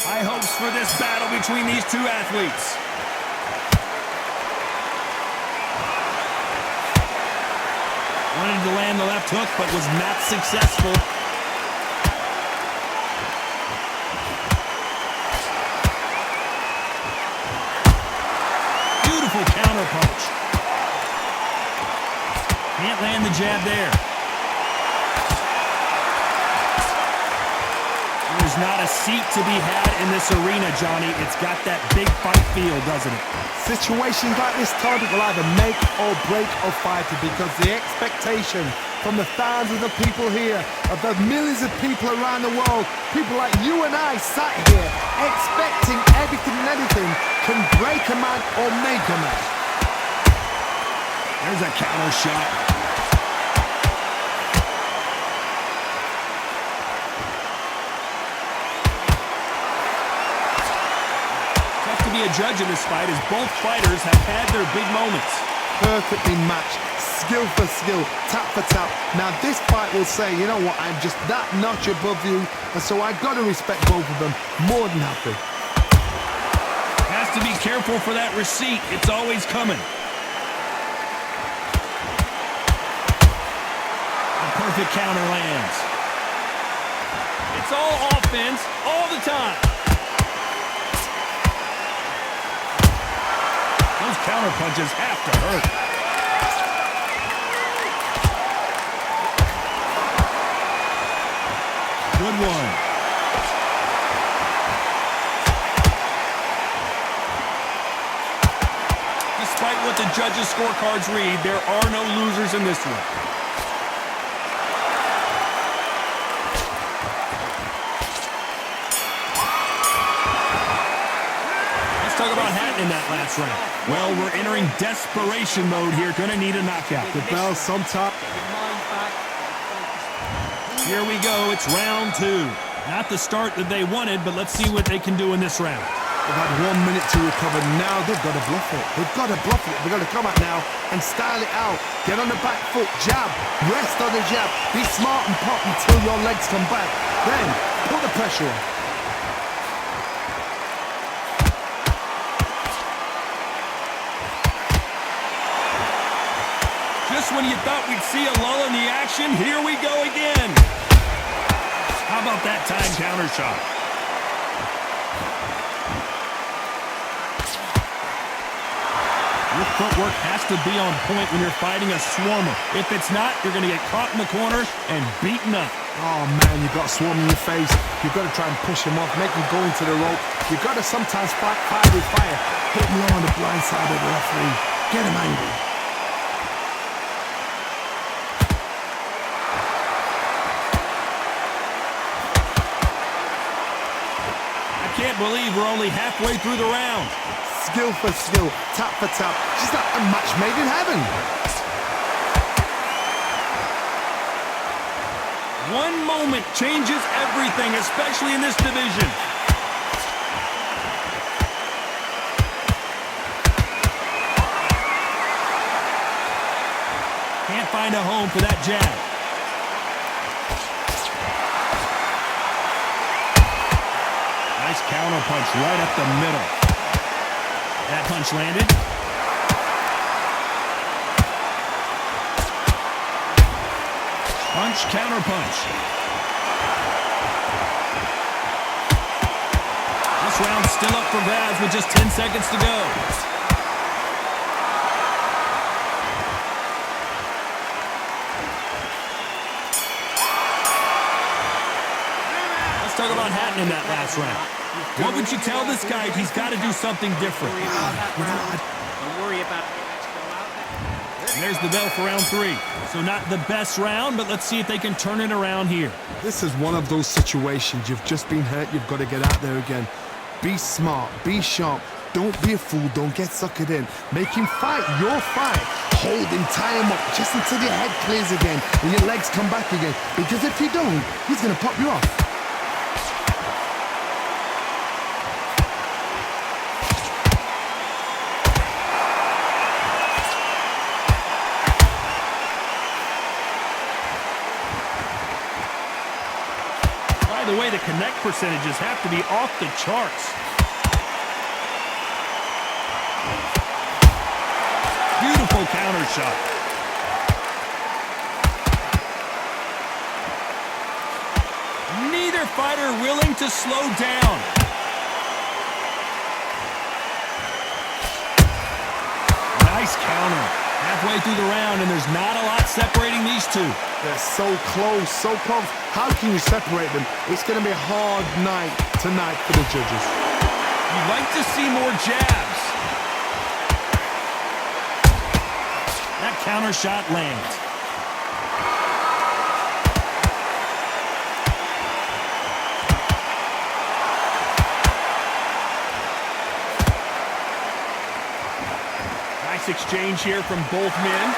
High hopes for this battle between these two athletes. Wanted to land the left hook, but was not successful. Beautiful counter punch. Can't land the jab there. There's not a seat to be had in this arena, Johnny. It's got that big fight feel, doesn't it? Situations like this, Todd, will either make or break a fighter, because the expectation from the thousands of people here, of the millions of people around the world, people like you and I sat here expecting everything and anything, can break a man or make a man. There's a counter shot. To be a judge in this fight, as both fighters have had their big moments. Perfectly matched, skill for skill, tap for tap. Now this fight will say, you know what, I'm just that notch above you, and so I've got to respect both of them. More than happy. Has to be careful for that receipt. It's always coming. A perfect counter lands. It's all offense all the time. Those counter punches have to hurt. Good one. Despite what the judges' scorecards read, there are no losers in this one. Talk about Hatton in that last round. Well, we're entering desperation mode here. Gonna need a knockout. The bell sometime. Here we go. It's round two. Not the start that they wanted, but let's see what they can do in this round. They've had 1 minute to recover. Now they've got to bluff it. They've got to bluff it. They've got to come out now and style it out. Get on the back foot. Jab. Rest on the jab. Be smart and pop until your legs come back. Then put the pressure on. Just when you thought we'd see a lull in the action, here we go again. How about that time counter shot? Your footwork has to be on point when you're fighting a swarmer. If it's not, you're going to get caught in the corner and beaten up. Oh, man, you've got a swarm in your face. You've got to try and push him off, make him go into the rope. You've got to sometimes fight fire with fire. Hit him low on the blind side of the referee. Get him angry. I can't believe we're only halfway through the round. Skill for skill, tap for tap, just like a match made in heaven. One moment changes everything, especially in this division. Can't find a home for that jab. Nice counter punch right up the middle. That punch landed. Punch, counter punch. This round's still up for grabs with just 10 seconds to go. Let's talk about Hatton in that last round. What would you tell this guy if he's got to do something different? Don't worry about it. Let's go out there. And there's the bell for round three. So not the best round, but let's see if they can turn it around here. This is one of those situations. You've just been hurt. You've got to get out there again. Be smart. Be sharp. Don't be a fool. Don't get suckered in. Make him fight your fight. Hold him, tie him up, just until your head clears again and your legs come back again. Because if you don't, he's going to pop you off. By the way, the connect percentages have to be off the charts. Beautiful counter shot. Neither fighter willing to slow down. Nice counter. Halfway through the round, and there's not a lot separating these two. They're so close, so close. How can you separate them? It's going to be a hard night tonight for the judges. You'd like to see more jabs. That counter shot lands. Nice exchange here from both men.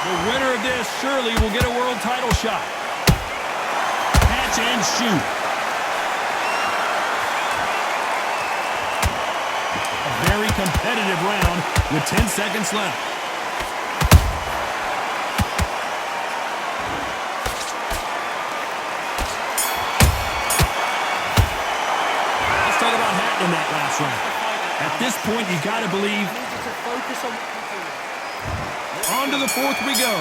The winner of this surely will get a world title shot. Catch and shoot. A very competitive round with 10 seconds left. Let's talk about Hatton in that last round. At this point, you got to believe. On to the fourth we go.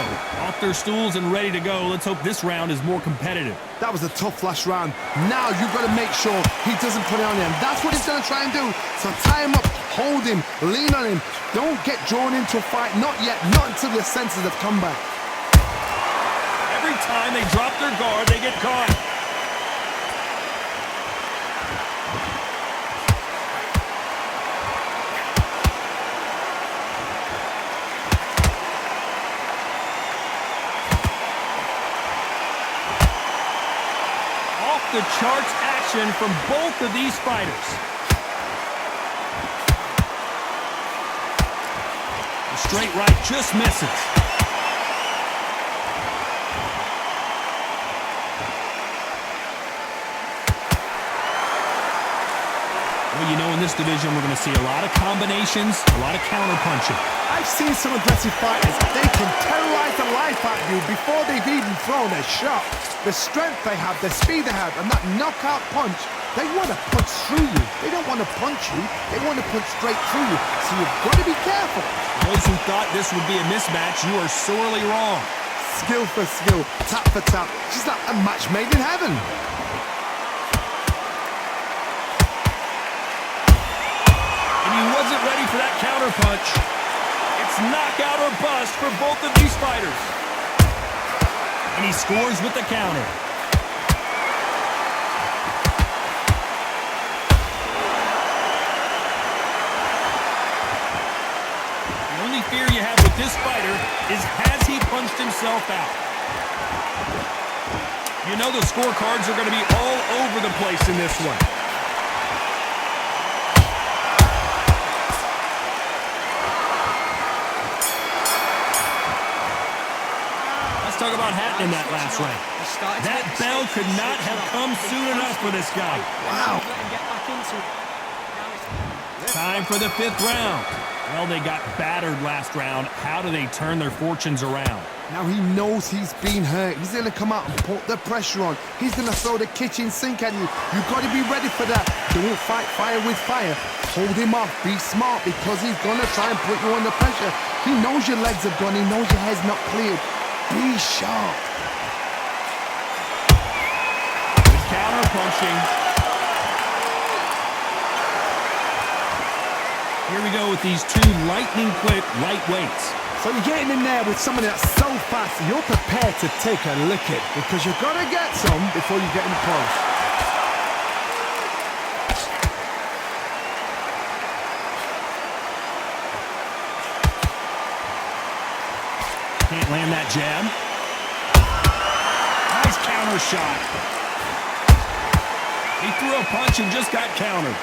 Off their stools and ready to go. Let's hope this round is more competitive. That was a tough last round. Now you've got to make sure he doesn't put it on him. That's what he's going to try and do. So tie him up, hold him, lean on him. Don't get drawn into a fight. Not yet. Not until your senses have come back. Every time they drop their guard, they get caught. The charts action from both of these fighters. The straight right just misses. Well, you know, in this division, we're going to see a lot of combinations, a lot of counter punching. I've seen some aggressive fighters. They can terrorize the life out of you before they've even thrown a shot. The strength they have, the speed they have, and that knockout punch, they want to punch through you. They don't want to punch you. They want to punch straight through you. So you've got to be careful. Those who thought this would be a mismatch, you are sorely wrong. Skill for skill, tap for tap. Just like a match made in heaven. And he wasn't ready for that counter punch. It's knockout or bust for both of these fighters. And he scores with the counter. The only fear you have with this fighter is, has he punched himself out? You know the scorecards are going to be all over the place in this one. Talk about Hatton in that last round. That bell could not have come soon enough for this guy. Wow. Time for the fifth round. Well, they got battered last round. How do they turn their fortunes around? Now he knows he's been hurt. He's going to come out and put the pressure on. He's going to throw the kitchen sink at you. You've got to be ready for that. Don't fight fire with fire. Hold him off. Be smart, because he's going to try and put you under pressure. He knows your legs have gone. He knows your head's not cleared. Be sharp. Good counter punching. Here we go with these two lightning quick lightweights. So you're getting in there with someone that's so fast, you're prepared to take a licking, because you've got to get some before you get in close. Can't land that jab. Nice counter shot. He threw a punch and just got countered.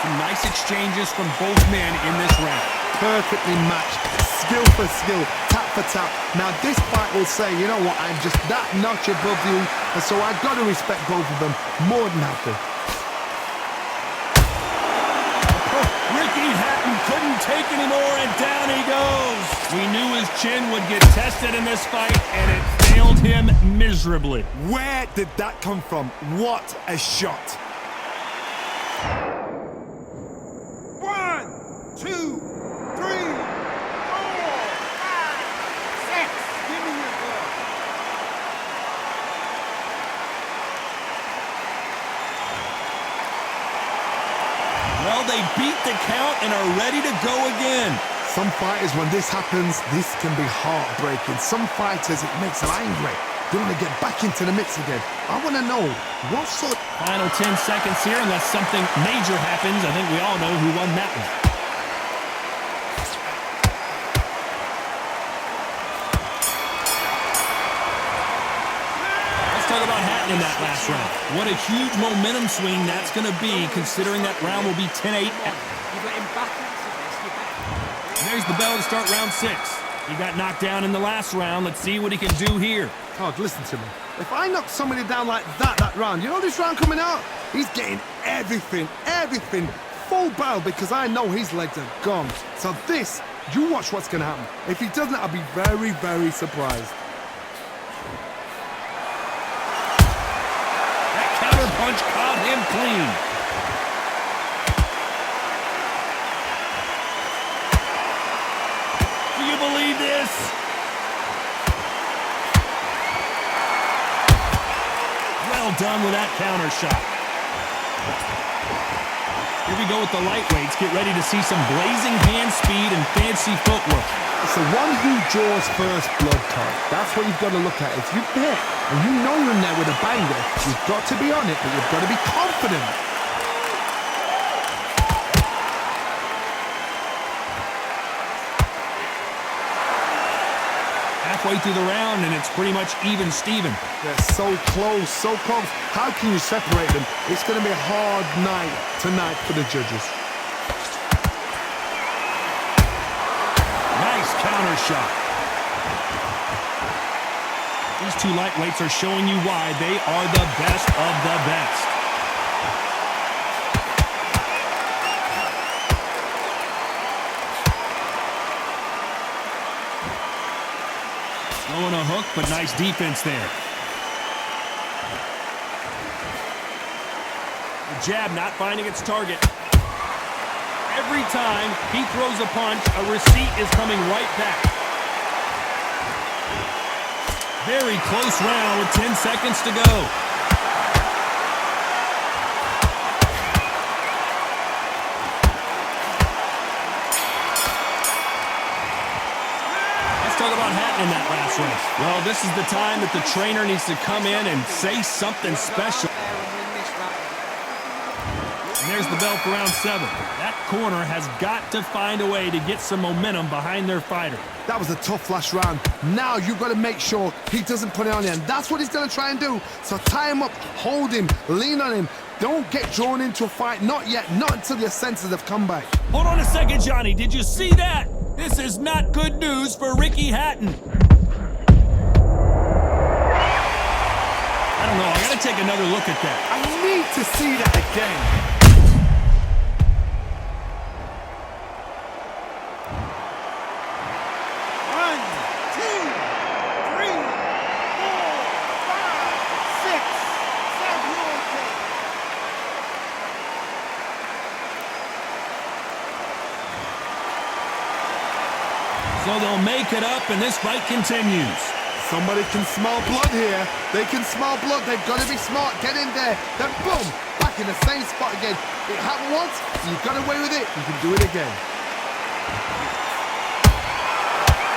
Some nice exchanges from both men in this round. Perfectly matched, skill for skill, tap for tap. Now this fight will say, you know what, I'm just that notch above you, and so I've got to respect both of them more than happy. take anymore, and down he goes. We knew his chin would get tested in this fight, and it failed him miserably. Where did that come from? What a shot. 1, 2, 3, 4, 5, 6. Give me your glove. Well, they beat the count and are ready to go again. Some fighters, when this happens, this can be heartbreaking. Some fighters, it makes them angry. They want to get back into the mix again. I want to know what sort. Final 10 seconds here, unless something major happens. I think we all know who won that one. Let's talk about Hatton in that last round. What a huge momentum swing that's going to be, considering that round will be 10-8. You got him back into this. You back. And there's the bell to start round 6. He got knocked down in the last round. Let's see what he can do here. Todd, listen to me. If I knock somebody down like that round, you know this round coming out? He's getting everything, full barrel, because I know his legs are gone. So this, you watch what's going to happen. If he doesn't, I'll be very, very surprised. That counter punch caught him clean. Do you believe this? Well done with that counter shot. Here we go with the lightweights. Get ready to see some blazing hand speed and fancy footwork. It's the one who draws first blood, Todd. That's what you've got to look at. If you hit and you know you're in there with a banger, you've got to be on it, but you've got to be confident. Halfway through the round, and it's pretty much even Steven. They're so close, so close. How can you separate them? It's going to be a hard night tonight for the judges. Nice counter shot. These two lightweights are showing you why they are the best of the best. Throwing a hook, but nice defense there. The jab not finding its target. Every time he throws a punch, a receipt is coming right back. Very close round with 10 seconds to go. Let's talk about Hatton in that last round. Well, this is the time that the trainer needs to come in and say something special. And there's the bell for round 7. That corner has got to find a way to get some momentum behind their fighter. That was a tough last round. Now you've got to make sure he doesn't put it on you, and that's what he's going to try and do. So tie him up, hold him, lean on him. Don't get drawn into a fight. Not yet. Not until your senses have come back. Hold on a second, Johnny. Did you see that? This is not good news for Ricky Hatton. I don't know. I got to take another look at that. I need to see that again. So they'll make it up, and this fight continues. Somebody can smell blood here. They can smell blood. They've got to be smart. Get in there. Then boom, back in the same spot again. It happened once, you got away with it. You can do it again.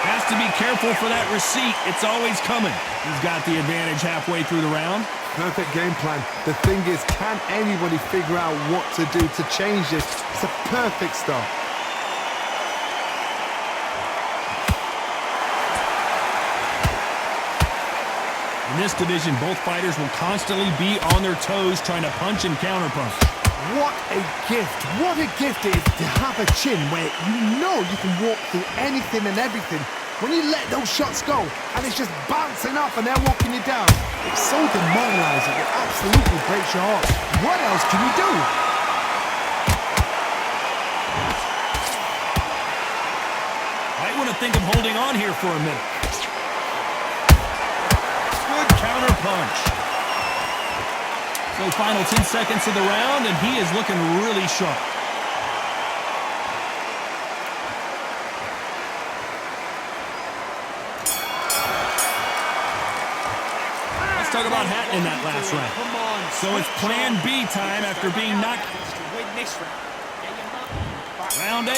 Has to be careful for that receipt. It's always coming. He's got the advantage halfway through the round. Perfect game plan. The thing is, can anybody figure out what to do to change this? It's a perfect start. In this division, both fighters will constantly be on their toes trying to punch and counterpunch. What a gift. What a gift it is to have a chin where you know you can walk through anything and everything. When you let those shots go and it's just bouncing off and they're walking you down, it's so demoralizing. It absolutely breaks your heart. What else can you do? going to think of holding on here for a minute. Good counter punch. So final 10 seconds of the round, and he is looking really sharp. Let's talk about Hatton in that last round. So it's plan B time after being knocked. Win this round. Round 8,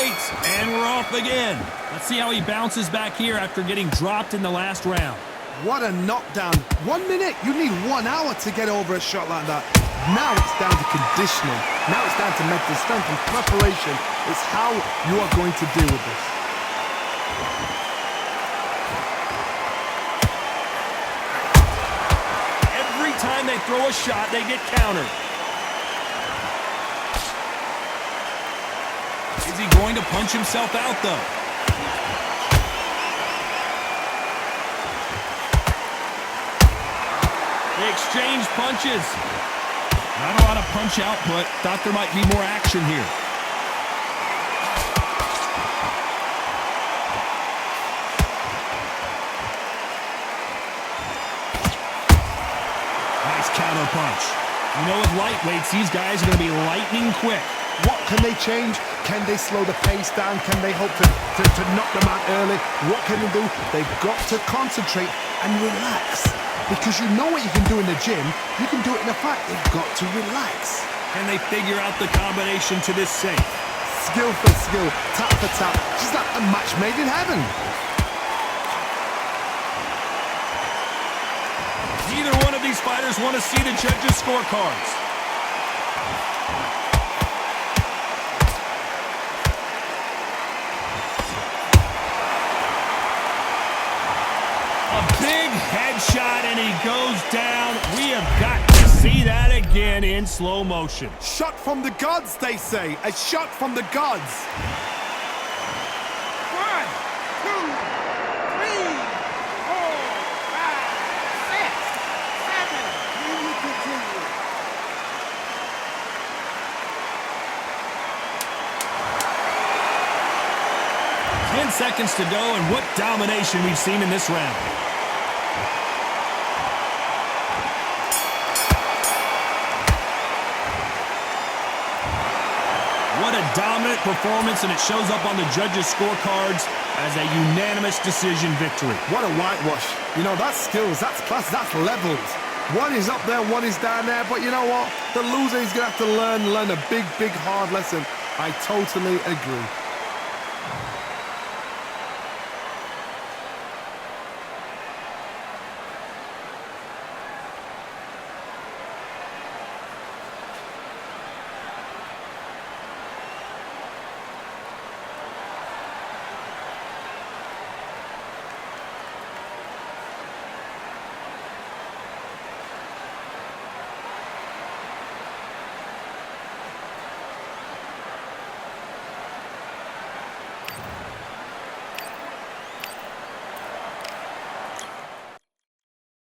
and we're off again. Let's see how he bounces back here after getting dropped in the last round. What a knockdown. 1 minute, you need 1 hour to get over a shot like that. Now it's down to conditioning. Now it's down to mental strength and preparation. It's how you are going to deal with this. Every time they throw a shot, they get countered. Is he going to punch himself out, though? They exchange punches. Not a lot of punch output. Thought there might be more action here. Nice counter punch. You know, with lightweights, these guys are going to be lightning quick. What can they change? Can they slow the pace down? Can they hope to knock them out early? What can they do? They've got to concentrate and relax. Because you know what you can do in the gym, you can do it in a fight. They've got to relax. Can they figure out the combination to this safe? Skill for skill, tap for tap. Just like a match made in heaven. Neither one of these fighters want to see the judges' scorecards. Big headshot, and he goes down. We have got to see that again in slow motion. Shot from the gods, they say. A shot from the gods. 1, 2, 3, 4, 5, 6, 7. Will you continue? Seconds to go, and what domination we've seen in this round. What a dominant performance, and it shows up on the judges' scorecards as a unanimous decision victory. What a whitewash. You know, that's skills, that's class, that's levels. One is up there, one is down there, but you know what? The loser is going to have to learn a big, hard lesson. I totally agree.